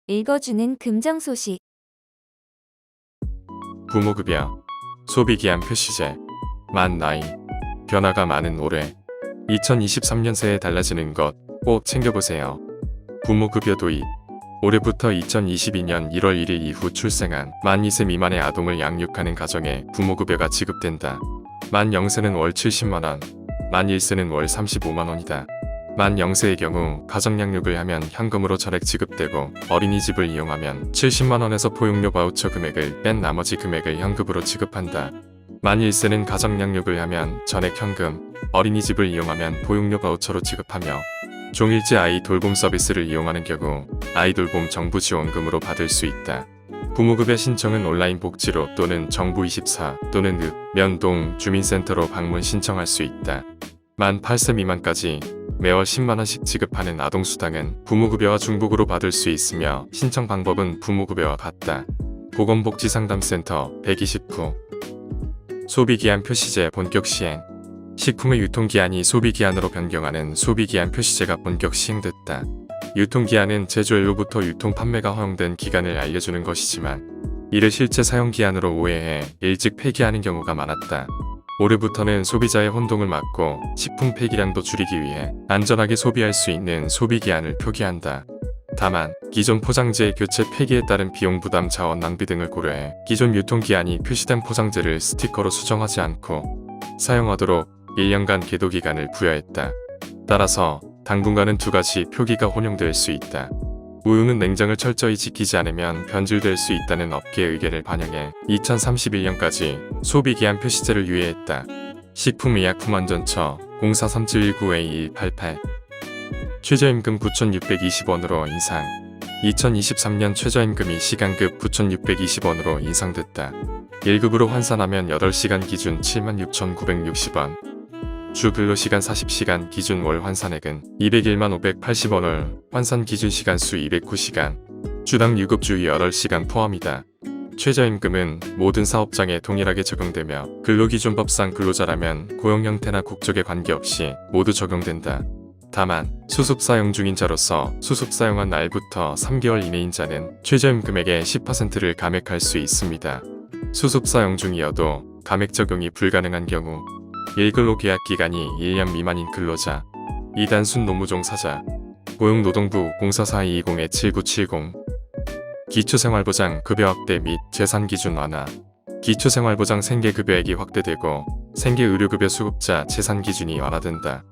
읽어주는 금정 소식. 부모급여, 소비기한 표시제, 만 나이, 변화가 많은 올해 2023년 새에 달라지는 것 꼭 챙겨보세요. 부모급여 도입. 올해부터 2022년 1월 1일 이후 출생한 만 2세 미만의 아동을 양육하는 가정에 부모급여가 지급된다. 만 0세는 월 70만원, 만 1세는 월 35만원이다. 만 0세의 경우 가정양육을 하면 현금으로 전액 지급되고 어린이집을 이용하면 70만원에서 포용료 바우처 금액을 뺀 나머지 금액을 현금으로 지급한다. 만 1세는 가정양육을 하면 전액 현금, 어린이집을 이용하면 포용료 바우처로 지급하며 종일제 아이 돌봄 서비스를 이용하는 경우 아이돌봄 정부 지원금으로 받을 수 있다. 부모급여 신청은 온라인 복지로 또는 정부24 또는 면동 주민센터로 방문 신청할 수 있다. 만 8세 미만까지 매월 10만원씩 지급하는 아동수당은 부모급여와 중복으로 받을 수 있으며 신청 방법은 부모급여와 같다. 보건복지상담센터 129. 소비기한 표시제 본격 시행. 식품의 유통기한이 소비기한으로 변경하는 소비기한 표시제가 본격 시행됐다. 유통기한은 제조일로부터 유통 판매가 허용된 기간을 알려주는 것이지만 이를 실제 사용기한으로 오해해 일찍 폐기하는 경우가 많았다. 올해부터는 소비자의 혼동을 막고 식품 폐기량도 줄이기 위해 안전하게 소비할 수 있는 소비기한을 표기한다. 다만 기존 포장지의 교체 폐기에 따른 비용 부담, 자원 낭비 등을 고려해 기존 유통기한이 표시된 포장재를 스티커로 수정하지 않고 사용하도록 1년간 계도기간을 부여했다. 따라서 당분간은 두 가지 표기가 혼용될 수 있다. 우유는 냉장을 철저히 지키지 않으면 변질될 수 있다는 업계의 의견을 반영해 2031년까지 소비기한 표시제를 유예했다. 식품의약품안전처 043719A188. 최저임금 9,620원으로 인상. 2023년 최저임금이 시간급 9,620원으로 인상됐다. 1급으로 환산하면 8시간 기준 76,960원. 주 근로시간 40시간 기준 월 환산액은 201만 580원을 환산 기준 시간수 209시간, 주당 유급주 8시간 포함이다. 최저임금은 모든 사업장에 동일하게 적용되며 근로기준법상 근로자라면 고용 형태나 국적에 관계없이 모두 적용된다. 다만 수습 사용 중인 자로서 수습 사용한 날부터 3개월 이내인 자는 최저임금액의 10%를 감액할 수 있습니다. 수습 사용 중이어도 감액 적용이 불가능한 경우 1근로 계약 기간이 1년 미만인 근로자, 2단순 노무종사자, 고용노동부 044220-7970. 기초생활보장 급여 확대 및 재산기준 완화. 기초생활보장 생계급여액이 확대되고 생계의료급여 수급자 재산기준이 완화된다.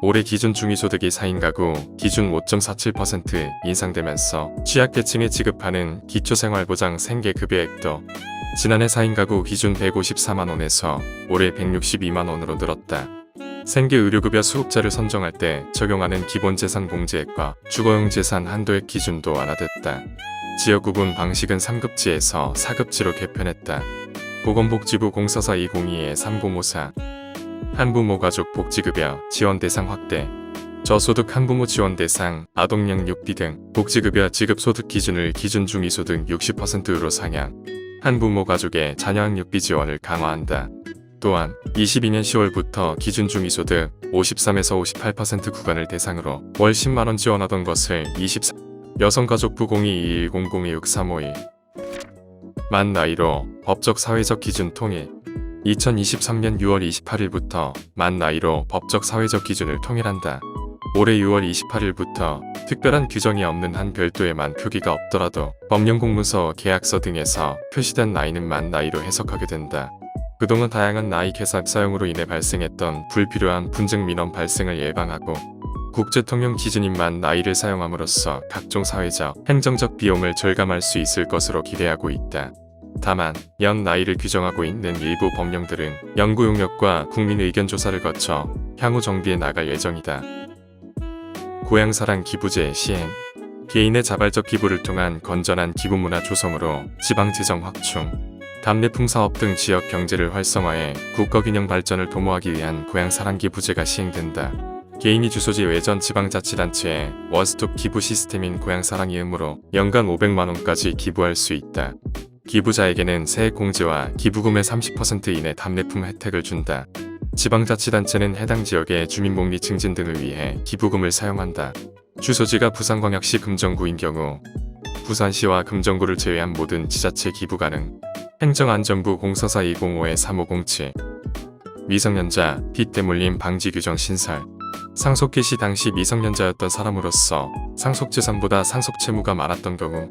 올해 기준 중위소득이 4인 가구 기준 5.47% 인상되면서 취약계층에 지급하는 기초생활보장 생계급여액도 지난해 4인 가구 기준 154만원에서 올해 162만원으로 늘었다. 생계의료급여 수급자를 선정할 때 적용하는 기본재산공제액과 주거용 재산 한도액 기준도 완화됐다. 지역 구분 방식은 3급지에서 4급지로 개편했다. 보건복지부 044202-3054. 한부모 가족 복지급여 지원 대상 확대. 저소득 한부모 지원 대상, 아동양육비 등 복지급여 지급 소득 기준을 기준 중위소득 60%로 상향. 한부모 가족의 자녀학육비 지원을 강화한다. 또한 22년 10월부터 기준 중위소득 53에서 58% 구간을 대상으로 월 10만원 지원하던 것을 24. 여성가족부 022100263551. 만 나이로 법적 사회적 기준 통일. 2023년 6월 28일부터 만 나이로 법적 사회적 기준을 통일한다. 올해 6월 28일부터 특별한 규정이 없는 한 별도의 만 표기가 없더라도 법령공문서, 계약서 등에서 표시된 나이는 만 나이로 해석하게 된다. 그동안 다양한 나이 계산 사용으로 인해 발생했던 불필요한 분쟁 민원 발생을 예방하고 국제통용 기준인 만 나이를 사용함으로써 각종 사회적, 행정적 비용을 절감할 수 있을 것으로 기대하고 있다. 다만 연 나이를 규정하고 있는 일부 법령들은 연구 용역과 국민 의견 조사를 거쳐 향후 정비해 나갈 예정이다. 고향사랑 기부제 시행. 개인의 자발적 기부를 통한 건전한 기부문화 조성으로 지방재정 확충, 답례풍 사업 등 지역 경제를 활성화해 국가균형 발전을 도모하기 위한 고향사랑 기부제가 시행된다. 개인이 주소지 외전 지방자치단체에 원스톱 기부 시스템인 고향사랑 이음으로 연간 500만원까지 기부할 수 있다. 기부자에게는 세액공제와 기부금의 30% 이내 답례품 혜택을 준다. 지방자치단체는 해당 지역의 주민복리 증진 등을 위해 기부금을 사용한다. 주소지가 부산광역시 금정구인 경우 부산시와 금정구를 제외한 모든 지자체 기부 가능. 행정안전부 044-205-3507 미성년자 핏대물림 방지 규정 신설. 상속 개시 당시 미성년자였던 사람으로서 상속재산보다 상속채무가 많았던 경우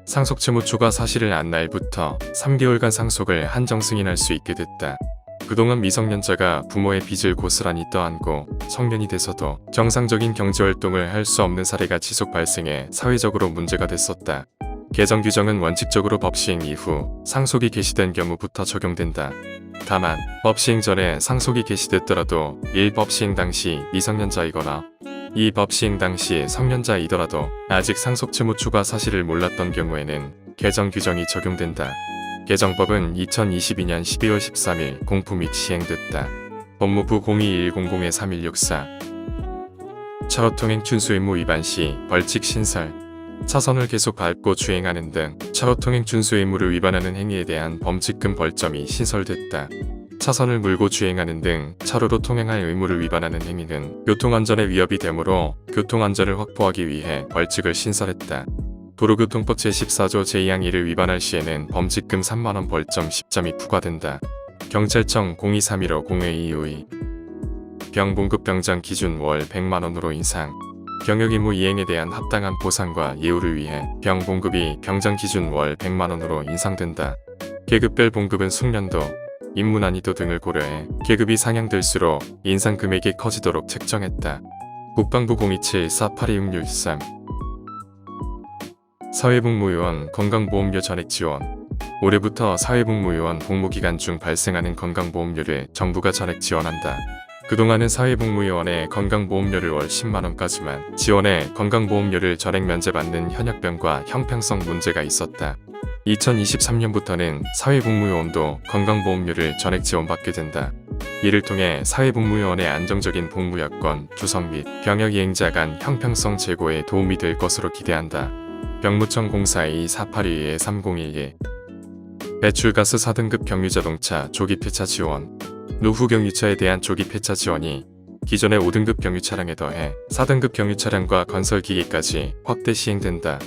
상속채무 초과 사실을 안 날부터 3개월간 상속을 한정 승인할 수 있게 됐다. 그동안 미성년자가 부모의 빚을 고스란히 떠안고 성년이 돼서도 정상적인 경제활동을 할 수 없는 사례가 지속 발생해 사회적으로 문제가 됐었다. 개정 규정은 원칙적으로 법시행 이후 상속이 개시된 경우부터 적용된다. 다만 법시행 전에 상속이 개시됐더라도 1. 법시행 당시 미성년자이거나 2. 법시행 당시 성년자이더라도 아직 상속채무 초과 사실을 몰랐던 경우에는 개정 규정이 적용된다. 개정법은 2022년 12월 13일 공포 및 시행됐다. 법무부 02-100-3164 차로통행 준수 의무 위반 시 벌칙 신설. 차선을 계속 밟고 주행하는 등 차로통행 준수 의무를 위반하는 행위에 대한 범칙금 벌점이 신설됐다. 차선을 물고 주행하는 등 차로로 통행할 의무를 위반하는 행위는 교통안전에 위협이 되므로 교통안전을 확보하기 위해 벌칙을 신설했다. 도로교통법 제14조 제2항 1을 위반할 시에는 범칙금 3만원 벌점 10점이 부과된다. 경찰청 023150-2252 병 봉급 병장 기준 월 100만원으로 인상. 경역 의무 이행에 대한 합당한 보상과 예우를 위해 병 봉급이 병장 기준 월 100만원으로 인상된다. 계급별 봉급은 숙련도, 임무 난이도 등을 고려해 계급이 상향될수록 인상 금액이 커지도록 책정했다. 국방부 027-482663 사회복무요원 건강보험료 전액 지원. 올해부터 사회복무요원 복무기간 중 발생하는 건강보험료를 정부가 전액 지원한다. 그동안은 사회복무요원의 건강보험료를 월 10만원까지만 지원해 건강보험료를 전액 면제받는 현역병과 형평성 문제가 있었다. 2023년부터는 사회복무요원도 건강보험료를 전액 지원받게 된다. 이를 통해 사회복무요원의 안정적인 복무 여건, 구성 및 병역 이행자 간 형평성 제고에 도움이 될 것으로 기대한다. 병무청 042-4822-3011 배출가스 4등급 경유자동차 조기 폐차 지원. 노후 경유차에 대한 조기 폐차 지원이 기존의 5등급 경유차량에 더해 4등급 경유차량과 건설기계까지 확대 시행된다.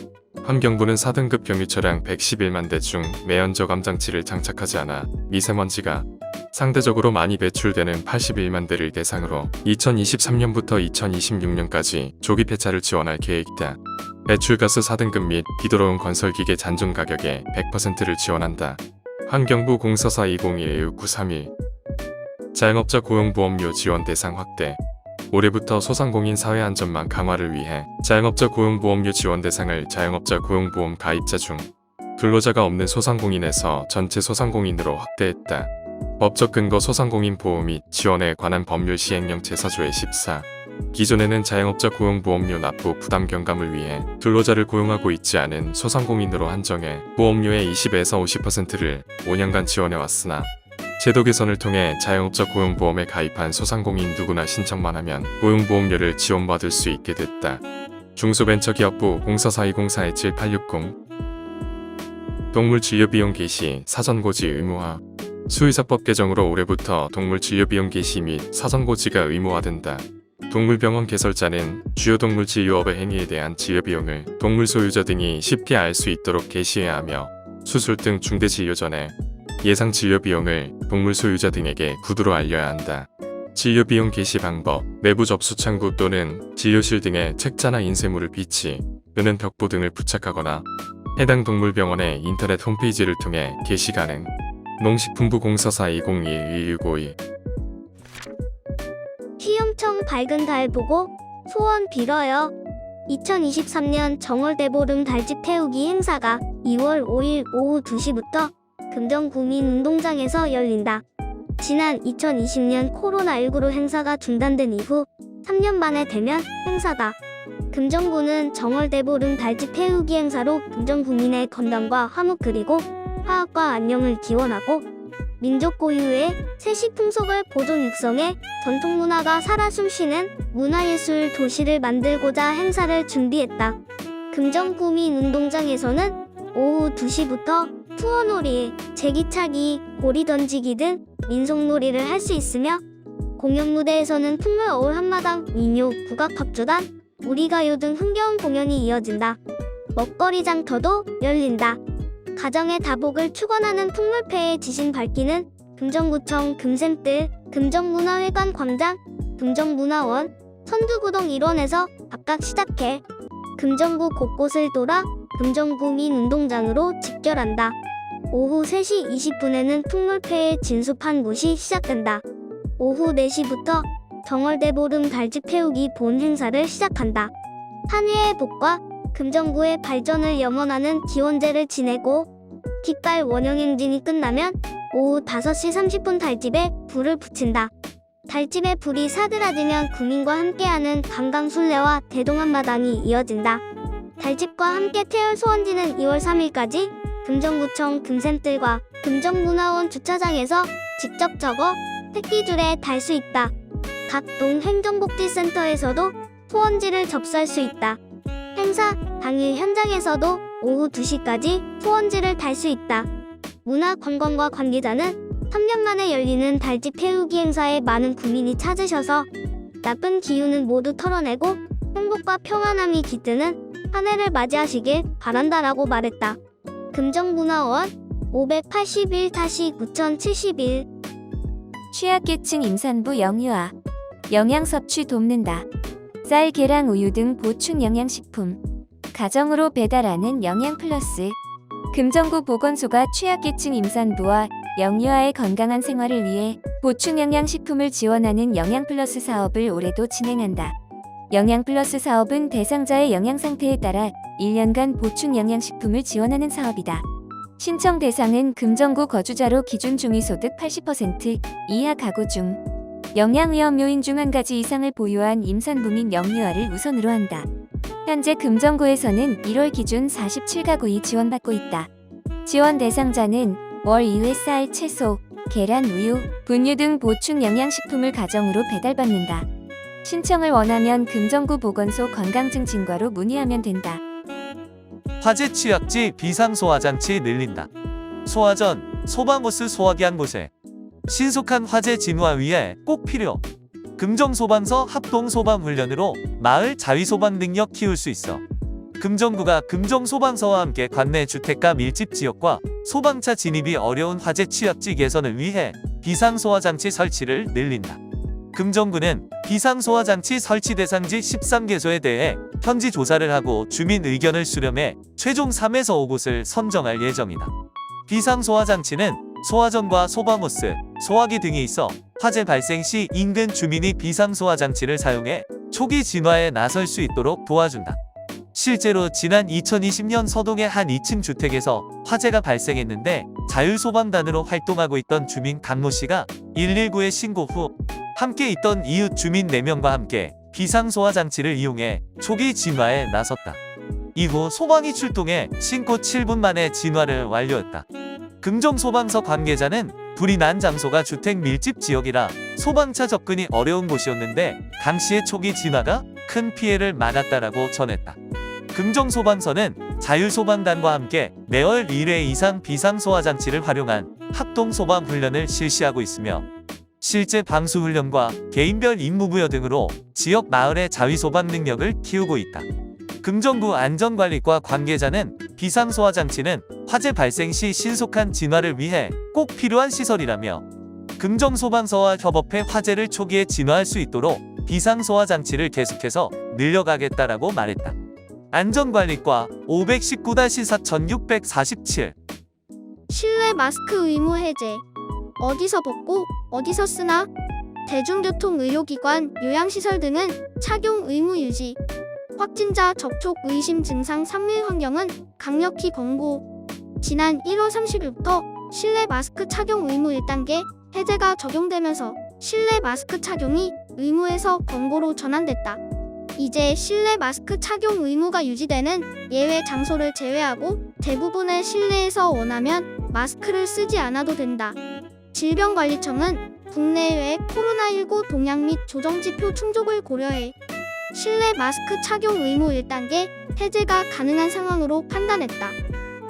환경부는 4등급 경유차량 111만 대 중 매연저감 장치를 장착하지 않아 미세먼지가 상대적으로 많이 배출되는 81만 대를 대상으로 2023년부터 2026년까지 조기 폐차를 지원할 계획이다. 배출가스 4등급 및 비도로운 건설기계 잔존 가격의 100%를 지원한다. 환경부 044-2011-6931 자영업자 고용보험료 지원 대상 확대. 올해부터 소상공인 사회안전망 강화를 위해 자영업자 고용보험료 지원 대상을 자영업자 고용보험 가입자 중 근로자가 없는 소상공인에서 전체 소상공인으로 확대했다. 법적 근거 소상공인 보호 및 지원에 관한 법률 시행령 제4조의 14. 기존에는 자영업자 고용보험료 납부 부담 경감을 위해 근로자를 고용하고 있지 않은 소상공인으로 한정해 보험료의 20에서 50%를 5년간 지원해왔으나 제도 개선을 통해 자영업자 고용보험에 가입한 소상공인 누구나 신청만 하면 고용보험료를 지원받을 수 있게 됐다. 중소벤처기업부 044-204-7860 동물진료비용 개시 사전고지 의무화. 수의사법 개정으로 올해부터 동물진료비용 개시 및 사전고지가 의무화된다. 동물병원 개설자는 주요 동물진료업의 행위에 대한 진료비용을 동물 소유자 등이 쉽게 알 수 있도록 게시해야 하며 수술 등 중대진료 전에 예상 진료비용을 동물 소유자 등에게 구두로 알려야 한다. 진료비용 게시 방법, 내부 접수 창구 또는 진료실 등에 책자나 인쇄물을 비치 또는 벽보 등을 부착하거나 해당 동물병원의 인터넷 홈페이지를 통해 게시 가능. 농식품부 044-201-1652 시흥청 밝은 달 보고 소원 빌어요. 2023년 정월대보름 달집 태우기 행사가 2월 5일 오후 2시부터 금정구민운동장에서 열린다. 지난 2020년 코로나19로 행사가 중단된 이후 3년 만에 대면 행사다. 금정구는 정월대보름 달집 태우기 행사로 금정구민의 건강과 화목 그리고 화합과 안녕을 기원하고 민족 고유의 세시 풍속을 보존 육성해 전통문화가 살아 숨쉬는 문화예술 도시를 만들고자 행사를 준비했다. 금정구민운동장에서는 오후 2시부터 투어놀이, 제기차기, 고리 던지기 등 민속놀이를 할 수 있으며 공연 무대에서는 풍물 어울 한마당, 민요, 국악합주단, 우리가요 등 흥겨운 공연이 이어진다. 먹거리 장터도 열린다. 가정의 다복을 축원하는 풍물패의 지신 밝기는 금정구청 금샘뜰, 금정문화회관 광장, 금정문화원, 선두구동 일원에서 각각 시작해 금정구 곳곳을 돌아 금정구민운동장으로 직결한다. 오후 3시 20분에는 풍물패의 진수판굿이 시작된다. 오후 4시부터 정월대보름 달집 태우기 본 행사를 시작한다. 한해의 복과 금정구의 발전을 염원하는 기원제를 지내고 깃발 원형행진이 끝나면 오후 5시 30분 달집에 불을 붙인다. 달집에 불이 사그라지면 구민과 함께하는 관광순례와 대동한마당이 이어진다. 달집과 함께 태울 소원지는 2월 3일까지 금정구청 금샘뜰과 금정문화원 주차장에서 직접 적어 택기줄에 달 수 있다. 각 동 행정복지센터에서도 소원지를 접수할 수 있다. 행사 당일 현장에서도 오후 2시까지 소원지를 달 수 있다. 문화관광과 관계자는 3년 만에 열리는 달집 태우기 행사에 많은 구민이 찾으셔서 나쁜 기운은 모두 털어내고 행복과 평안함이 깃드는 한 해를 맞이하시길 바란다라고 말했다. 금정문화원 581-9071 취약계층 임산부 영유아 영양 섭취 돕는다. 쌀, 계란, 우유 등 보충 영양식품 가정으로 배달하는 영양플러스. 금정구 보건소가 취약계층 임산부와 영유아의 건강한 생활을 위해 보충 영양식품을 지원하는 영양플러스 사업을 올해도 진행한다. 영양플러스 사업은 대상자의 영양 상태에 따라 1년간 보충 영양식품을 지원하는 사업이다. 신청 대상은 금정구 거주자로 기준 중위소득 80% 이하 가구 중 영양위험 요인 중 한 가지 이상을 보유한 임산부 및 영유아를 우선으로 한다. 현재 금정구에서는 1월 기준 47가구이 지원받고 있다. 지원 대상자는 월 2회 쌀, 채소, 계란, 우유, 분유 등 보충 영양식품을 가정으로 배달받는다. 신청을 원하면 금정구 보건소 건강증진과로 문의하면 된다. 화재 취약지 비상소화장치 늘린다. 소화전, 소방호스 소화기 한 곳에 신속한 화재 진화 위해 꼭 필요. 금정소방서 합동소방훈련으로 마을 자위소방 능력 키울 수 있어. 금정구가 금정소방서와 함께 관내 주택가 밀집 지역과 소방차 진입이 어려운 화재 취약지 개선을 위해 비상소화장치 설치를 늘린다. 금정구는 비상소화장치 설치 대상지 13개소에 대해 현지 조사를 하고 주민 의견을 수렴해 최종 3에서 5곳을 선정할 예정이다. 비상소화장치는 소화전과 소방호스, 소화기 등이 있어 화재 발생 시 인근 주민이 비상소화장치를 사용해 초기 진화에 나설 수 있도록 도와준다. 실제로 지난 2020년 서동의 한 2층 주택에서 화재가 발생했는데 자율소방단으로 활동하고 있던 주민 강모 씨가 119에 신고 후 함께 있던 이웃 주민 4명과 함께 비상소화장치를 이용해 초기 진화에 나섰다. 이후 소방이 출동해 신고 7분 만에 진화를 완료했다. 금정소방서 관계자는 불이 난 장소가 주택 밀집 지역이라 소방차 접근이 어려운 곳이었는데 당시의 초기 진화가 큰 피해를 막았다라고 전했다. 금정소방서는 자율소방단과 함께 매월 1회 이상 비상소화장치를 활용한 합동소방훈련을 실시하고 있으며 실제 방수훈련과 개인별 임무부여 등으로 지역 마을의 자위소방 능력을 키우고 있다. 금정구 안전관리과 관계자는 비상소화장치는 화재 발생 시 신속한 진화를 위해 꼭 필요한 시설이라며 금정소방서와 협업해 화재를 초기에 진화할 수 있도록 비상소화장치를 계속해서 늘려가겠다라고 말했다. 안전관리과 519-4647 실내 마스크 의무 해제. 어디서 벗고 어디서 쓰나? 대중교통, 의료기관, 요양시설 등은 착용 의무 유지. 확진자 접촉 의심 증상 3일 환경은 강력히 권고. 지난 1월 30일부터 실내 마스크 착용 의무 1단계 해제가 적용되면서 실내 마스크 착용이 의무에서 권고로 전환됐다. 이제 실내 마스크 착용 의무가 유지되는 예외 장소를 제외하고 대부분의 실내에서 원하면 마스크를 쓰지 않아도 된다. 질병관리청은 국내외 코로나19 동향 및 조정지표 충족을 고려해 실내 마스크 착용 의무 1단계 해제가 가능한 상황으로 판단했다.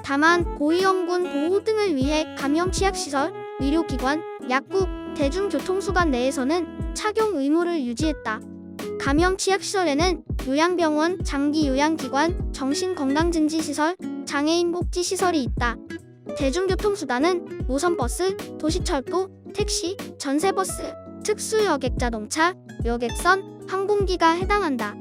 다만 고위험군 보호 등을 위해 감염 취약시설, 의료기관, 약국, 대중교통수단 내에서는 착용 의무를 유지했다. 감염 취약시설에는 요양병원, 장기요양기관, 정신건강증진시설, 장애인 복지시설이 있다. 대중교통수단은 노선버스, 도시철도, 택시, 전세버스, 특수여객자동차, 여객선, 항공기가 해당한다.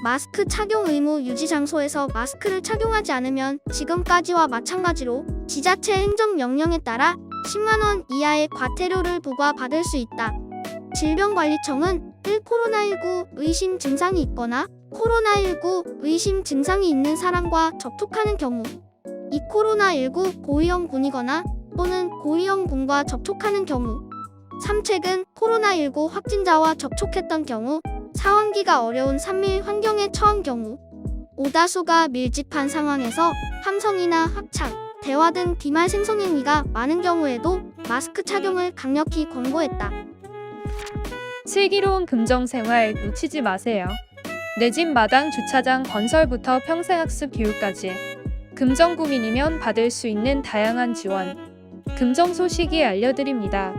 마스크 착용 의무 유지 장소에서 마스크를 착용하지 않으면 지금까지와 마찬가지로 지자체 행정명령에 따라 10만 원 이하의 과태료를 부과받을 수 있다. 질병관리청은 1. 코로나19 의심 증상이 있거나 코로나19 의심 증상이 있는 사람과 접촉하는 경우 2. 코로나19 고위험 군이거나 또는 고위험 군과 접촉하는 경우 3. 최근 코로나19 확진자와 접촉했던 경우 4. 환기가 어려운 산밀 환경에 처한 경우 5. 다수가 밀집한 상황에서 함성이나 합창, 대화 등 비말 생성 행위가 많은 경우에도 마스크 착용을 강력히 권고했다. 슬기로운 금정생활 놓치지 마세요. 내 집 마당 주차장 건설부터 평생학습 교육까지 금정구민이면 받을 수 있는 다양한 지원, 금정 소식이 알려드립니다.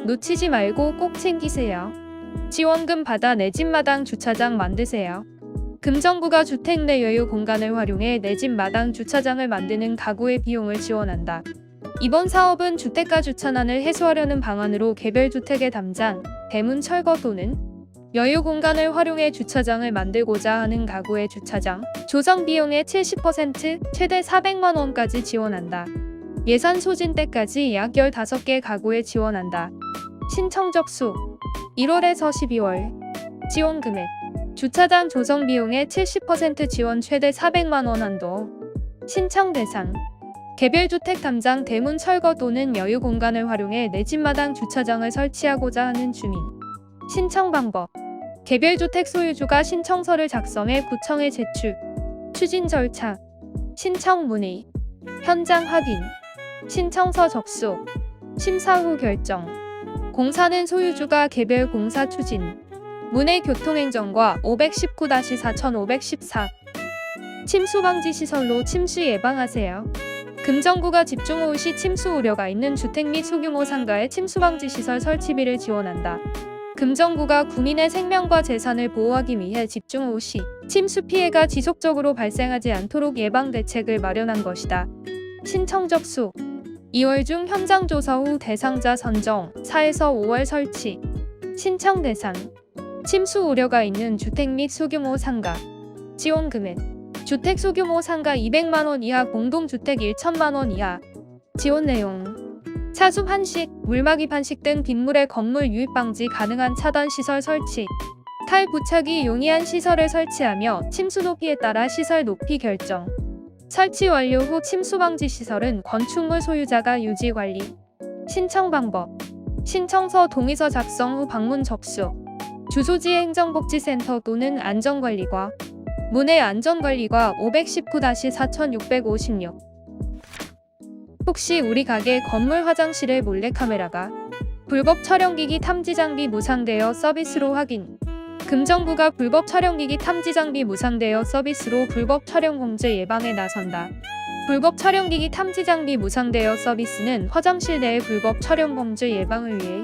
놓치지 말고 꼭 챙기세요. 지원금 받아 내 집 마당 주차장 만드세요. 금정구가 주택 내 여유 공간을 활용해 내 집 마당 주차장을 만드는 가구의 비용을 지원한다. 이번 사업은 주택가 주차난을 해소하려는 방안으로 개별 주택의 담장, 대문 철거 또는 여유 공간을 활용해 주차장을 만들고자 하는 가구의 주차장 조성 비용의 70% 최대 400만 원까지 지원한다. 예산 소진 때까지 약 15개 가구에 지원한다. 신청 접수 1월에서 12월. 지원 금액 주차장 조성 비용의 70% 지원 최대 400만 원 한도. 신청 대상 개별 주택 담장 대문 철거 또는 여유 공간을 활용해 내 집 마당 주차장을 설치하고자 하는 주민. 신청 방법 개별 주택 소유주가 신청서를 작성해 구청에 제출. 추진 절차 신청 문의 현장 확인 신청서 접수 심사 후 결정. 공사는 소유주가 개별 공사 추진. 문해 교통행정과 519-4514 침수 방지 시설로 침수 예방하세요. 금정구가 집중호우 시 침수 우려가 있는 주택 및 소규모 상가의 침수 방지 시설 설치비를 지원한다. 금정구가 국민의 생명과 재산을 보호하기 위해 집중호우 시 침수 피해가 지속적으로 발생하지 않도록 예방 대책을 마련한 것이다. 신청 접수 2월 중 현장 조사 후 대상자 선정 4에서 5월 설치. 신청 대상 침수 우려가 있는 주택 및 소규모 상가. 지원 금액 주택 소규모 상가 200만 원 이하 공동주택 1천만 원 이하. 지원 내용 차수 한식, 물막이 반식 등 빗물의 건물 유입 방지 가능한 차단 시설 설치. 탈 부착이 용이한 시설을 설치하며 침수 높이에 따라 시설 높이 결정. 설치 완료 후 침수 방지 시설은 건축물 소유자가 유지 관리. 신청 방법 신청서 동의서 작성 후 방문 접수. 주소지 행정복지센터 또는 안전관리과 문해 안전관리과 519-4656. 혹시 우리 가게 건물 화장실에 몰래카메라가 불법 촬영기기 탐지장비 무상되어 서비스로 확인. 금정구가 불법 촬영기기 탐지장비 무상되어 서비스로 불법 촬영 범죄 예방에 나선다. 불법 촬영기기 탐지장비 무상되어 서비스는 화장실 내의 불법 촬영 범죄 예방을 위해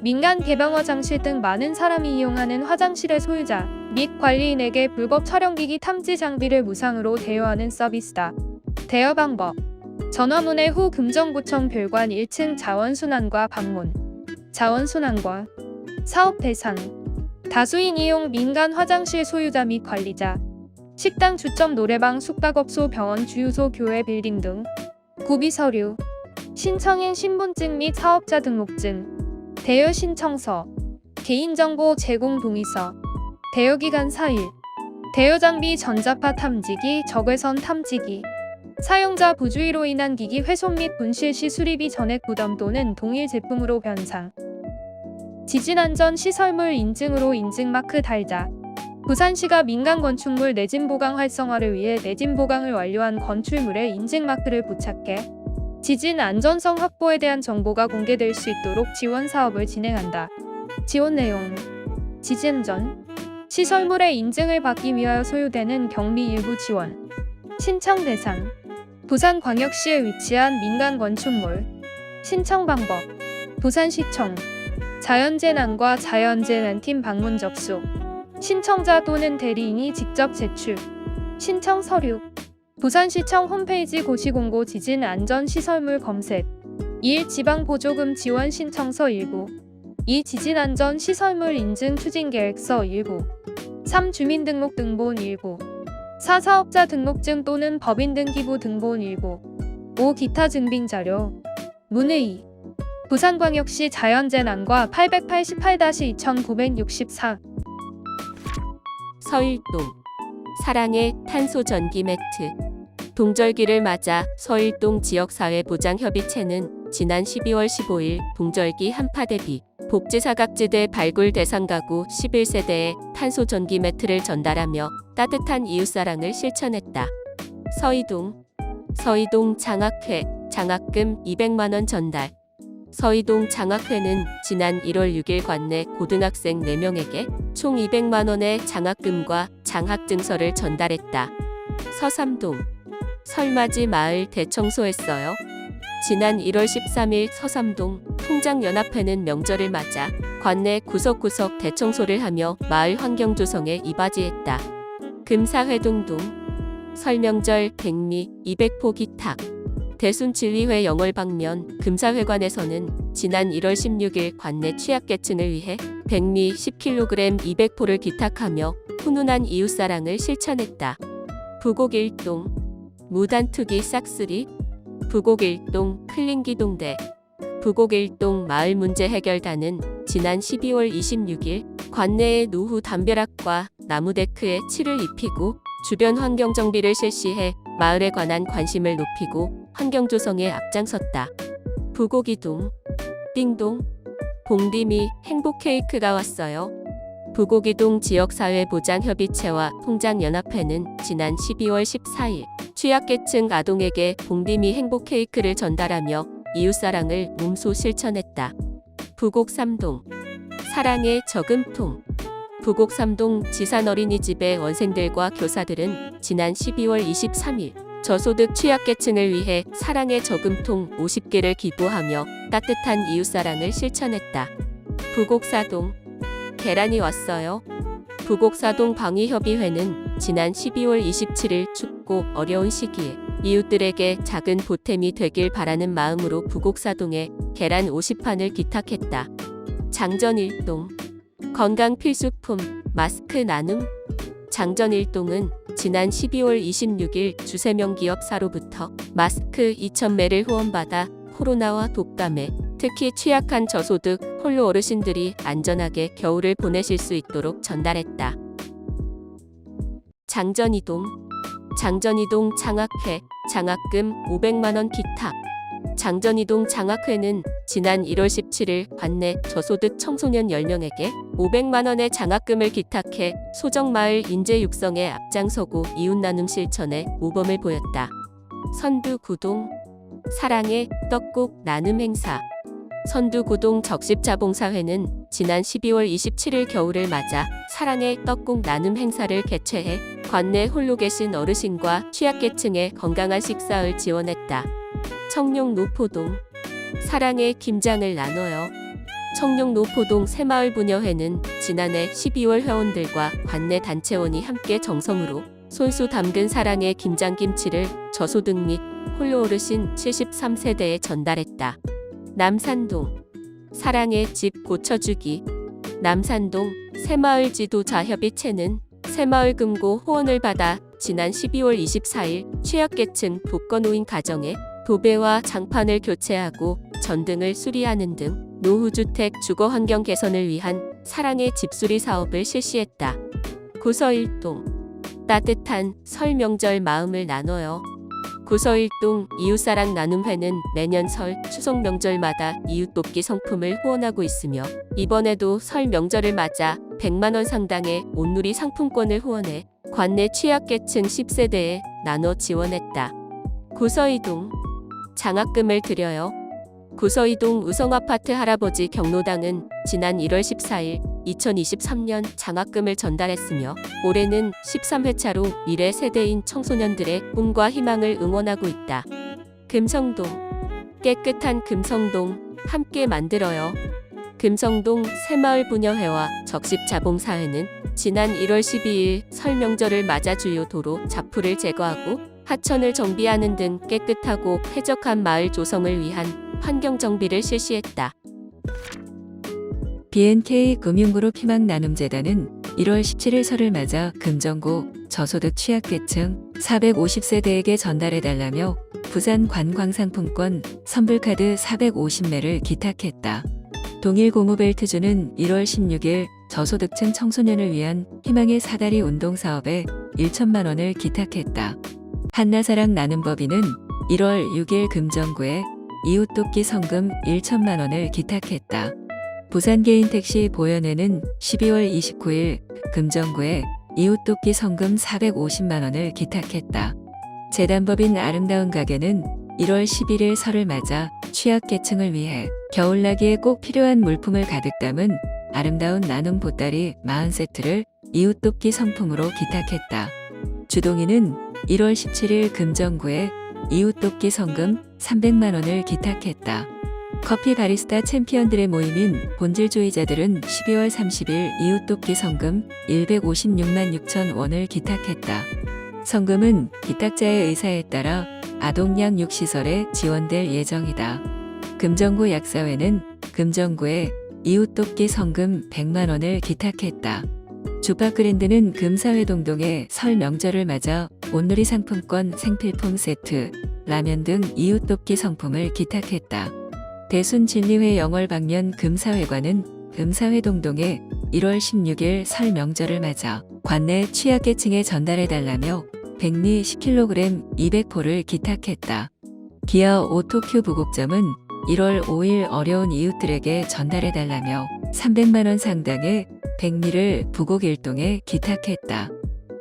민간 개방 화장실 등 많은 사람이 이용하는 화장실의 소유자 및 관리인에게 불법 촬영기기 탐지 장비를 무상으로 대여하는 서비스다. 대여 방법 전화문의 후 금정구청 별관 1층 자원순환과 방문. 자원순환과 사업 대상 다수인 이용 민간 화장실 소유자 및 관리자 식당 주점 노래방 숙박업소 병원 주유소 교회 빌딩 등 구비 서류 신청인 신분증 및 사업자 등록증 대여 신청서 개인정보 제공 동의서 대여기간 4일 대여장비 전자파 탐지기 적외선 탐지기 사용자 부주의로 인한 기기 훼손 및 분실 시 수리비 전액 부담 또는 동일 제품으로 변상. 지진안전시설물 인증으로 인증마크 달자. 부산시가 민간 건축물 내진 보강 활성화를 위해 내진 보강을 완료한 건축물에 인증마크를 부착해 지진 안전성 확보에 대한 정보가 공개될 수 있도록 지원 사업을 진행한다. 지원 내용 지진 전 시설물의 인증을 받기 위하여 소요되는 경비 일부 지원. 신청 대상 부산광역시에 위치한 민간 건축물. 신청 방법 부산시청 자연재난과 자연재난팀 방문 접수. 신청자 또는 대리인이 직접 제출. 신청 서류. 부산시청 홈페이지 고시공고 지진 안전 시설물 검색. 1. 지방보조금 지원 신청서 일부. 2. 지진 안전 시설물 인증 추진 계획서 일부. 3. 주민등록 등본 일부. 4. 사업자 등록증 또는 법인 등기부 등본 일부. 5. 기타 증빙 자료. 문의. 부산광역시 자연재난과 888-2964. 서일동 사랑의 탄소 전기 매트. 동절기를 맞아 서일동 지역사회보장협의체는 지난 12월 15일 동절기 한파 대비 복지사각지대 발굴 대상 가구 11세대에 탄소 전기 매트를 전달하며 따뜻한 이웃사랑을 실천했다. 서이동 장학회 장학금 200만원 전달. 서이동 장학회는 지난 1월 6일 관내 고등학생 4명에게 총 200만원의 장학금과 장학증서를 전달했다. 서삼동 설맞이 마을 대청소했어요. 지난 1월 13일 서삼동 통장연합회는 명절을 맞아 관내 구석구석 대청소를 하며 마을 환경 조성에 이바지했다. 금사회동동 설명절 백미 200포 기탁. 대순진리회 영월 방면 금사회관에서는 지난 1월 16일 관내 취약계층을 위해 백미 10kg 200포를 기탁하며 훈훈한 이웃사랑을 실천했다. 부곡일동 무단투기 싹쓸이. 부곡일동 클린기동대. 부곡일동 마을문제해결단은 지난 12월 26일 관내의 노후 담벼락과 나무데크에 칠을 입히고 주변 환경정비를 실시해 마을에 관한 관심을 높이고 환경조성에 앞장섰다. 부곡이동 띵동 봉디미 행복케이크가 왔어요. 부곡이동 지역사회보장협의체와 통장연합회는 지난 12월 14일 취약계층 아동에게 봉디미 행복케이크를 전달하며 이웃사랑을 몸소 실천했다. 부곡삼동 사랑의 저금통. 부곡삼동 지산어린이집의 원생들과 교사들은 지난 12월 23일 저소득 취약계층을 위해 사랑의 저금통 50개를 기부하며 따뜻한 이웃사랑을 실천했다. 부곡사동 계란이 왔어요. 부곡사동 방위협의회는 지난 12월 27일 춥고 어려운 시기에 이웃들에게 작은 보탬이 되길 바라는 마음으로 부곡사동에 계란 50판을 기탁했다. 장전일동 건강 필수품 마스크 나눔. 장전일동은 지난 12월 26일 주세명 기업사로부터 마스크 2,000매를 후원받아 코로나와 독감에 특히 취약한 저소득 홀로 어르신들이 안전하게 겨울을 보내실 수 있도록 전달했다. 장전이동 장학회 장학금 500만원 기탁. 장전이동 장학회는 지난 1월 17일 관내 저소득 청소년 10명에게 500만원의 장학금을 기탁해 소정마을 인재 육성에 앞장서고 이웃나눔 실천에 모범을 보였다. 선두구동 사랑의 떡국 나눔 행사. 선두구동 적십자봉사회는 지난 12월 27일 겨울을 맞아 사랑의 떡국 나눔 행사를 개최해 관내 홀로 계신 어르신과 취약계층의 건강한 식사를 지원했다. 청룡노포동 사랑의 김장을 나눠요. 청룡노포동 새마을 부녀회는 지난해 12월 회원들과 관내 단체원이 함께 정성으로 손수 담근 사랑의 김장김치를 저소득 및 홀로 어르신 73세대에 전달했다. 남산동 사랑의 집 고쳐주기. 남산동 새마을 지도자협의체는 새마을 금고 후원을 받아 지난 12월 24일 취약계층 독거노인 가정에 도배와 장판을 교체하고 전등을 수리하는 등 노후주택 주거환경 개선을 위한 사랑의 집수리 사업을 실시했다. 구서일동 따뜻한 설 명절 마음을 나눠요. 구서일동 이웃사랑 나눔회는 매년 설, 추석 명절마다 이웃 돕기 성품을 후원하고 있으며 이번에도 설 명절을 맞아 100만원 상당의 온누리 상품권을 후원해 관내 취약계층 10세대에 나눠 지원했다. 구서이동 장학금을 드려요. 구서이동 우성아파트 할아버지 경로당은 지난 1월 14일 2023년 장학금을 전달했으며 올해는 13회차로 미래 세대인 청소년들의 꿈과 희망을 응원하고 있다. 금성동 깨끗한 금성동 함께 만들어요. 금성동 새마을부녀회와 적십자봉사회는 지난 1월 12일 설 명절을 맞아 주요 도로 자풀을 제거하고 하천을 정비하는 등 깨끗하고 쾌적한 마을 조성을 위한 환경 정비를 실시했다. BNK 금융그룹 희망나눔재단은 1월 17일 설을 맞아 금정고 저소득 취약계층 450세대에게 전달해달라며 부산 관광상품권 선불카드 450매를 기탁했다. 동일 고무벨트주는 1월 16일 저소득층 청소년을 위한 희망의 사다리 운동사업에 1천만 원을 기탁했다. 한나사랑 나눔법인은 1월 6일 금정구에 이웃돕기 성금 1천만 원을 기탁했다. 부산개인택시 보현회는 12월 29일 금정구에 이웃돕기 성금 450만 원을 기탁했다. 재단법인 아름다운 가게는 1월 11일 설을 맞아 취약계층을 위해 겨울나기에 꼭 필요한 물품을 가득 담은 아름다운 나눔 보따리 40세트를 이웃돕기 상품으로 기탁했다. 주동이는 1월 17일 금정구에 이웃돕기 성금 300만 원을 기탁했다. 커피 바리스타 챔피언들의 모임인 본질주의자들은 12월 30일 이웃돕기 성금 156만 6천 원을 기탁했다. 성금은 기탁자의 의사에 따라 아동 양육시설에 지원될 예정이다. 금정구 약사회는 금정구에 이웃돕기 성금 100만 원을 기탁했다. 주파그랜드는 금사회동동에 설 명절을 맞아 온누리 상품권 생필품 세트, 라면 등 이웃돕기 상품을 기탁했다. 대순진리회 영월방면 금사회관은 금사회동동에 1월 16일 설 명절을 맞아 관내 취약계층에 전달해달라며 백미 10kg 200포를 기탁했다. 기아 오토큐 부곡점은 1월 5일 어려운 이웃들에게 전달해달라며 300만 원 상당의 백미를 부곡 1동에 기탁했다.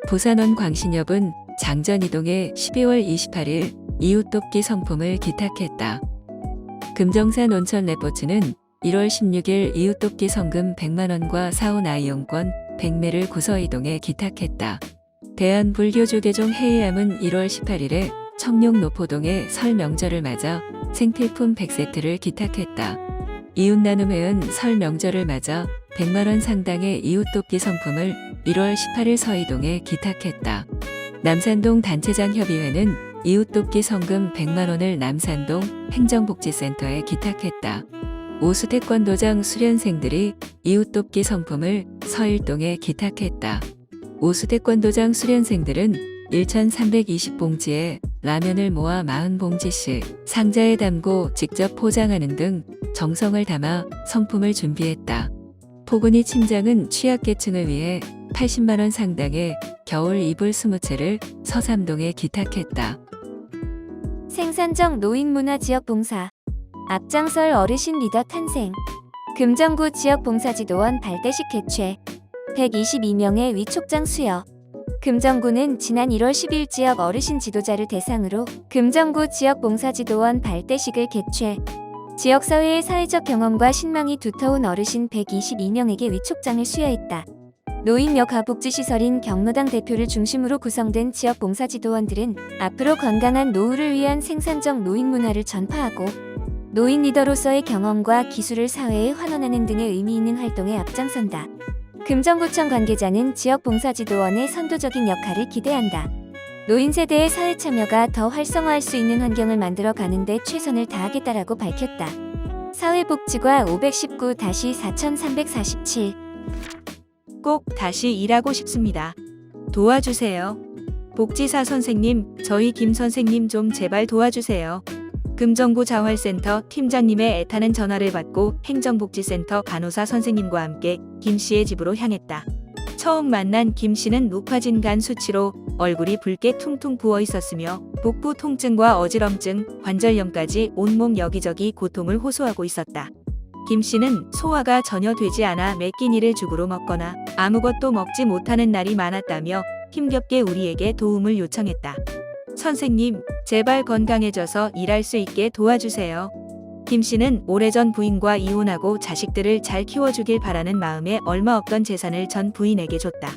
부산원 광신협은 장전이동에 12월 28일 이웃돕기 성품을 기탁했다. 금정산 온천 레포츠는 1월 16일 이웃돕기 성금 100만 원과 사온 아이용권 100매를 구서이동에 기탁했다. 대한불교조계종 회의함은 1월 18일에 청룡 노포동에 설 명절을 맞아 생필품 100세트를 기탁했다. 이웃나눔회은 설 명절을 맞아 100만 원 상당의 이웃돕기 성품을 1월 18일 서이동에 기탁했다. 남산동 단체장협의회는 이웃돕기 성금 100만 원을 남산동 행정복지센터에 기탁했다. 오수태권도장 수련생들이 이웃돕기 성품을 서일동에 기탁했다. 오수태권도장 수련생들은 1,320봉지에 라면을 모아 40봉지씩 상자에 담고 직접 포장하는 등 정성을 담아 성품을 준비했다. 포근이 침장은 취약계층을 위해 80만 원 상당의 겨울 이불 20채를 서삼동에 기탁했다. 생산적 노인문화지역봉사 앞장설 어르신 리더 탄생 금정구 지역봉사지도원 발대식 개최 122명의 위촉장 수여 금정구는 지난 1월 10일 지역 어르신 지도자를 대상으로 금정구 지역봉사지도원 발대식을 개최 지역사회의 사회적 경험과 신망이 두터운 어르신 122명에게 위촉장을 수여했다. 노인 여가복지시설인 경로당 대표를 중심으로 구성된 지역봉사지도원들은 앞으로 건강한 노후를 위한 생산적 노인문화를 전파하고 노인 리더로서의 경험과 기술을 사회에 환원하는 등의 의미 있는 활동에 앞장선다. 금정구청 관계자는 지역봉사지도원의 선도적인 역할을 기대한다. 노인 세대의 사회 참여가 더 활성화할 수 있는 환경을 만들어 가는데 최선을 다하겠다라고 밝혔다. 사회복지과 519-4347 꼭 다시 일하고 싶습니다. 도와주세요. 복지사 선생님, 저희 김 선생님 좀 제발 도와주세요. 금정구 자활센터 팀장님의 애타는 전화를 받고 행정복지센터 간호사 선생님과 함께 김 씨의 집으로 향했다. 처음 만난 김 씨는 높아진 간 수치로 얼굴이 붉게 퉁퉁 부어 있었으며 복부 통증과 어지럼증, 관절염까지 온몸 여기저기 고통을 호소하고 있었다. 김 씨는 소화가 전혀 되지 않아 매 끼니를 죽으로 먹거나 아무것도 먹지 못하는 날이 많았다며 힘겹게 우리에게 도움을 요청했다. 선생님, 제발 건강해져서 일할 수 있게 도와주세요. 김 씨는 오래전 부인과 이혼하고 자식들을 잘 키워주길 바라는 마음에 얼마 없던 재산을 전 부인에게 줬다.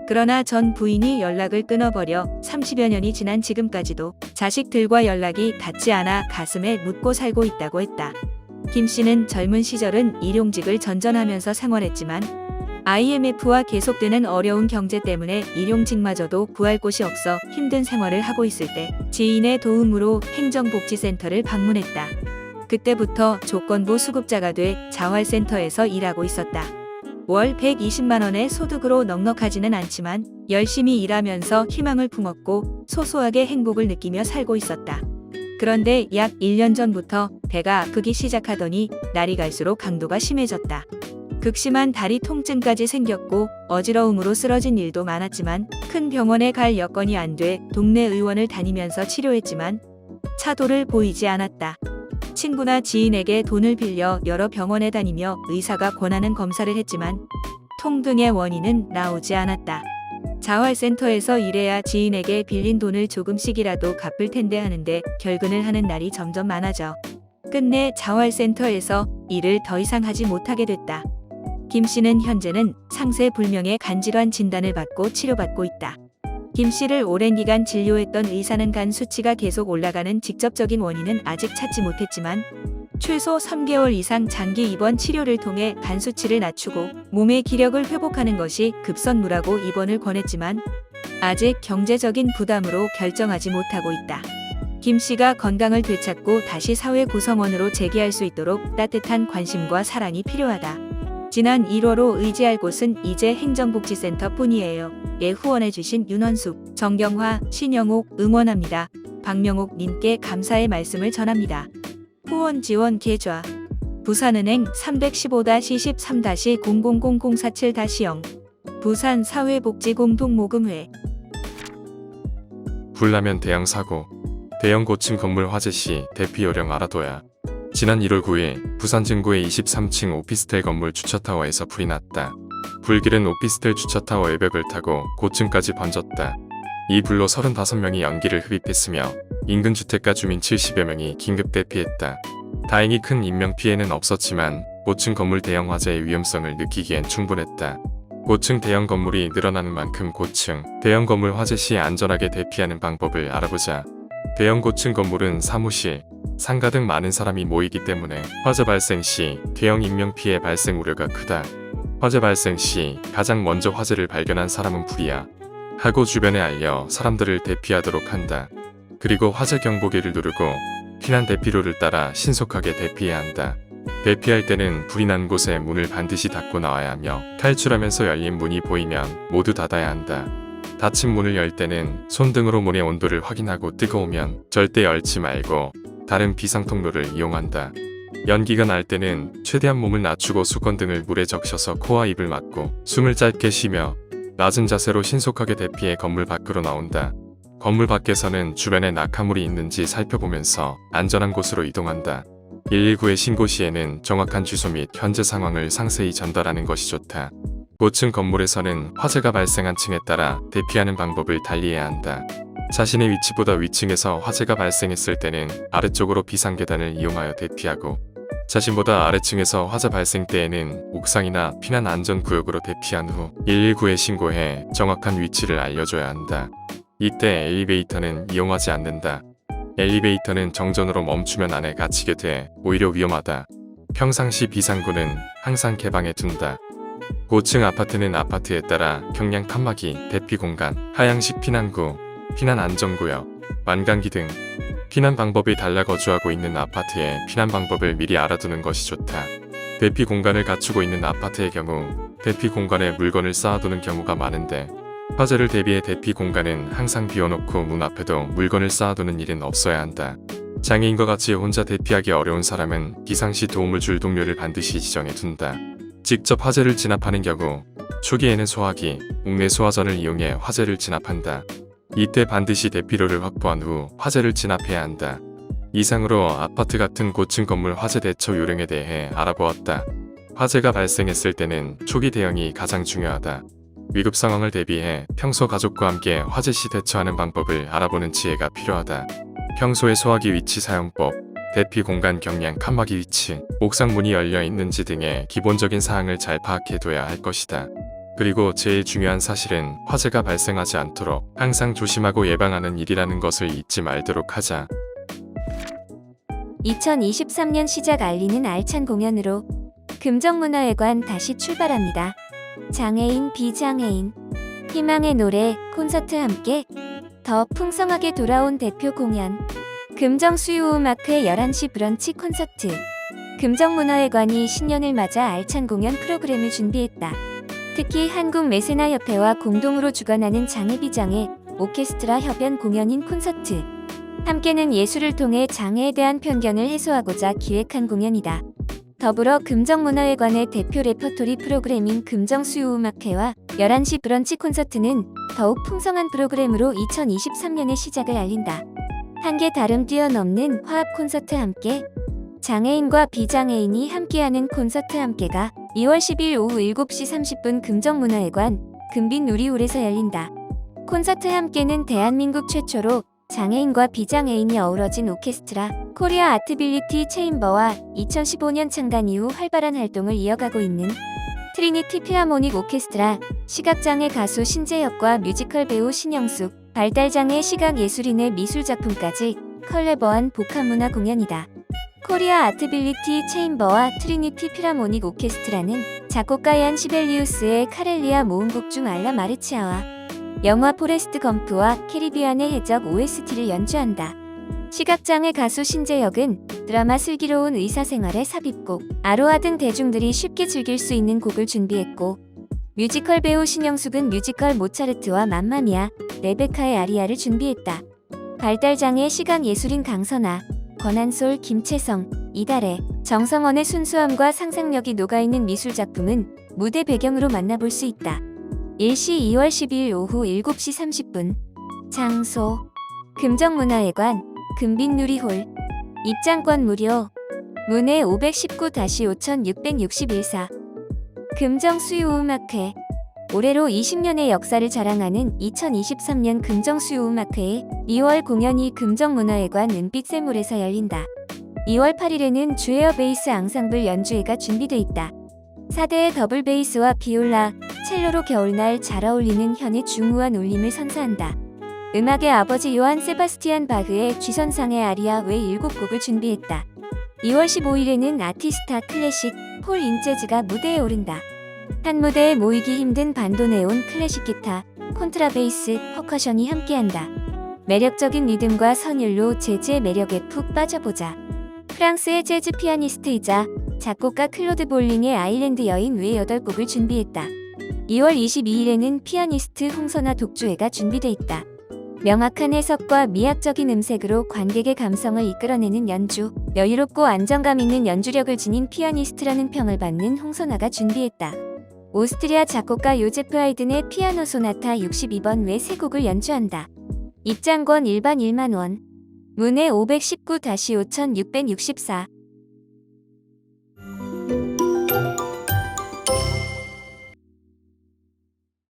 그러나 전 부인이 연락을 끊어버려 30여 년이 지난 지금까지도 자식들과 연락이 닿지 않아 가슴에 묻고 살고 있다고 했다. 김 씨는 젊은 시절은 일용직을 전전하면서 생활했지만 IMF와 계속되는 어려운 경제 때문에 일용직마저도 구할 곳이 없어 힘든 생활을 하고 있을 때 지인의 도움으로 행정복지센터를 방문했다. 그때부터 조건부 수급자가 돼 자활센터에서 일하고 있었다. 월 120만 원의 소득으로 넉넉하지는 않지만 열심히 일하면서 희망을 품었고 소소하게 행복을 느끼며 살고 있었다. 그런데 약 1년 전부터 배가 아프기 시작하더니 날이 갈수록 강도가 심해졌다. 극심한 다리 통증까지 생겼고 어지러움으로 쓰러진 일도 많았지만 큰 병원에 갈 여건이 안 돼 동네 의원을 다니면서 치료했지만 차도를 보이지 않았다. 친구나 지인에게 돈을 빌려 여러 병원에 다니며 의사가 권하는 검사를 했지만 통등의 원인은 나오지 않았다. 자활센터에서 일해야 지인에게 빌린 돈을 조금씩이라도 갚을 텐데 하는데 결근을 하는 날이 점점 많아져 끝내 자활센터에서 일을 더 이상 하지 못하게 됐다. 김 씨는 현재는 상세불명의 간질환 진단을 받고 치료받고 있다. 김 씨를 오랜 기간 진료했던 의사는 간 수치가 계속 올라가는 직접적인 원인은 아직 찾지 못했지만 최소 3개월 이상 장기 입원 치료를 통해 간 수치를 낮추고 몸의 기력을 회복하는 것이 급선무라고 입원을 권했지만 아직 경제적인 부담으로 결정하지 못하고 있다. 김 씨가 건강을 되찾고 다시 사회 구성원으로 재기할 수 있도록 따뜻한 관심과 사랑이 필요하다. 지난 1월로 의지할 곳은 이제 행정복지센터뿐이에요. 예, 후원해주신 윤원숙, 정경화, 신영옥 응원합니다. 박명옥 님께 감사의 말씀을 전합니다. 후원 지원 계좌 부산은행 315-13-000047-0 부산사회복지공동모금회. 불나면 대형 사고, 대형 고층 건물 화재 시 대피 요령 알아둬야. 지난 1월 9일 부산 증구의 23층 오피스텔 건물 주차타워에서 불이 났다. 불길은 오피스텔 주차타워 외벽을 타고 고층까지 번졌다. 이 불로 35명이 연기를 흡입했으며 인근 주택가 주민 70여 명이 긴급 대피했다. 다행히 큰 인명피해는 없었지만 고층 건물 대형 화재의 위험성을 느끼기엔 충분했다. 고층 대형 건물이 늘어나는 만큼 고층 대형 건물 화재 시 안전하게 대피하는 방법을 알아보자. 대형 고층 건물은 사무실, 상가 등 많은 사람이 모이기 때문에 화재 발생 시 대형 인명피해 발생 우려가 크다. 화재 발생 시 가장 먼저 화재를 발견한 사람은 불이야 하고 주변에 알려 사람들을 대피하도록 한다. 그리고 화재 경보기를 누르고 피난 대피로를 따라 신속하게 대피해야 한다. 대피할 때는 불이 난 곳에 문을 반드시 닫고 나와야 하며 탈출하면서 열린 문이 보이면 모두 닫아야 한다. 닫힌 문을 열 때는 손등으로 문의 온도를 확인하고 뜨거우면 절대 열지 말고 다른 비상 통로를 이용한다. 연기가 날 때는 최대한 몸을 낮추고 수건등을 물에 적셔서 코와 입을 막고 숨을 짧게 쉬며 낮은 자세로 신속하게 대피해 건물 밖으로 나온다. 건물 밖에서는 주변에 낙하물이 있는지 살펴보면서 안전한 곳으로 이동한다. 119에 신고 시에는 정확한 주소 및 현재 상황을 상세히 전달하는 것이 좋다. 고층 건물에서는 화재가 발생한 층에 따라 대피하는 방법을 달리해야 한다. 자신의 위치보다 위층에서 화재가 발생했을 때는 아래쪽으로 비상계단을 이용하여 대피하고 자신보다 아래층에서 화재 발생 때에는 옥상이나 피난 안전구역으로 대피한 후 119에 신고해 정확한 위치를 알려줘야 한다. 이때 엘리베이터는 이용하지 않는다. 엘리베이터는 정전으로 멈추면 안에 갇히게 돼 오히려 위험하다. 평상시 비상구는 항상 개방해 둔다. 고층 아파트는 아파트에 따라 경량 칸막이, 대피 공간, 하향식 피난구, 피난 안전구역, 완강기 등 피난 방법이 달라 거주하고 있는 아파트의 피난 방법을 미리 알아두는 것이 좋다. 대피 공간을 갖추고 있는 아파트의 경우 대피 공간에 물건을 쌓아두는 경우가 많은데 화재를 대비해 대피 공간은 항상 비워놓고 문 앞에도 물건을 쌓아두는 일은 없어야 한다. 장애인과 같이 혼자 대피하기 어려운 사람은 비상시 도움을 줄 동료를 반드시 지정해 둔다. 직접 화재를 진압하는 경우 초기에는 소화기, 웅내 소화전을 이용해 화재를 진압한다. 이때 반드시 대피로를 확보한 후 화재를 진압해야 한다. 이상으로 아파트 같은 고층 건물 화재 대처 요령에 대해 알아보았다. 화재가 발생했을 때는 초기 대응이 가장 중요하다. 위급 상황을 대비해 평소 가족과 함께 화재 시 대처하는 방법을 알아보는 지혜가 필요하다. 평소의 소화기 위치 사용법, 대피 공간 경량 칸막이 위치, 옥상 문이 열려 있는지 등의 기본적인 사항을 잘 파악해둬야 할 것이다. 그리고 제일 중요한 사실은 화재가 발생하지 않도록 항상 조심하고 예방하는 일이라는 것을 잊지 말도록 하자. 2023년 시작 알리는 알찬 공연으로 금정문화회관 다시 출발합니다. 장애인, 비장애인, 희망의 노래, 콘서트 함께 더 풍성하게 돌아온 대표 공연 금정수요음악회 11시 브런치 콘서트. 금정문화회관이 신년을 맞아 알찬 공연 프로그램을 준비했다. 특히 한국매세나협회와 공동으로 주관하는 장애비장애 오케스트라 협연 공연인 콘서트. 함께는 예술을 통해 장애에 대한 편견을 해소하고자 기획한 공연이다. 더불어 금정문화회관의 대표 레퍼토리 프로그램인 금정수요음악회와 11시 브런치 콘서트는 더욱 풍성한 프로그램으로 2023년의 시작을 알린다. 한계 다름 뛰어넘는 화합 콘서트 함께, 장애인과 비장애인이 함께하는 콘서트 함께가 2월 10일 오후 7시 30분 금정문화회관 금빛 누리홀에서 열린다. 콘서트 함께는 대한민국 최초로 장애인과 비장애인이 어우러진 오케스트라 코리아 아트빌리티 체인버와 2015년 창단 이후 활발한 활동을 이어가고 있는 트리니티 필하모닉 오케스트라, 시각장애 가수 신재혁과 뮤지컬 배우 신영숙, 발달장애 시각예술인의 미술작품까지 컬래버한 복합문화 공연이다. 코리아 아트빌리티 체인버와 트리니티 필하모닉 오케스트라는 작곡가 얀 시벨리우스의 카렐리아 모음곡 중 알라 마르치아와 영화 포레스트 검프와 캐리비안의 해적 OST를 연주한다. 시각장애 가수 신재혁은 드라마 슬기로운 의사생활의 삽입곡, 아로하 등 대중들이 쉽게 즐길 수 있는 곡을 준비했고, 뮤지컬 배우 신영숙은 뮤지컬 모차르트와 맘마미아, 레베카의 아리아를 준비했다. 발달장애 시각예술인 강선아, 권한솔, 김채성, 이달의, 정성원의 순수함과 상상력이 녹아있는 미술작품은 무대 배경으로 만나볼 수 있다. 일시 2월 10일 오후 7시 30분. 장소 금정문화회관 금빛 누리홀. 입장권 무료. 문의 519-5661사. 금정수요음악회. 올해로 20년의 역사를 자랑하는 2023년 금정수요음악회의 2월 공연이 금정문화회관 은빛샘홀에서 열린다. 2월 8일에는 주에어 베이스 앙상블 연주회가 준비돼 있다. 4대의 더블 베이스와 비올라, 첼로로 겨울날 잘 어울리는 현의 중후한 울림을 선사한다. 음악의 아버지 요한 세바스티안 바흐의 쥐선상의 아리아 외 7곡을 준비했다. 2월 15일에는 아티스타 클래식, 폴 인재즈가 무대에 오른다. 한 무대에 모이기 힘든 반도네온 클래식 기타, 콘트라베이스, 퍼커션이 함께한다. 매력적인 리듬과 선율로 재즈의 매력에 푹 빠져보자. 프랑스의 재즈 피아니스트이자 작곡가 클로드 볼링의 아일랜드 여인 외 8곡을 준비했다. 2월 22일에는 피아니스트 홍선아 독주회가 준비돼 있다. 명확한 해석과 미학적인 음색으로 관객의 감성을 이끌어내는 연주, 여유롭고 안정감 있는 연주력을 지닌 피아니스트라는 평을 받는 홍선아가 준비했다. 오스트리아 작곡가 요제프 하이든의 피아노 소나타 62번 외 3곡을 연주한다. 입장권 일반 1만 원. 문의 519-5664.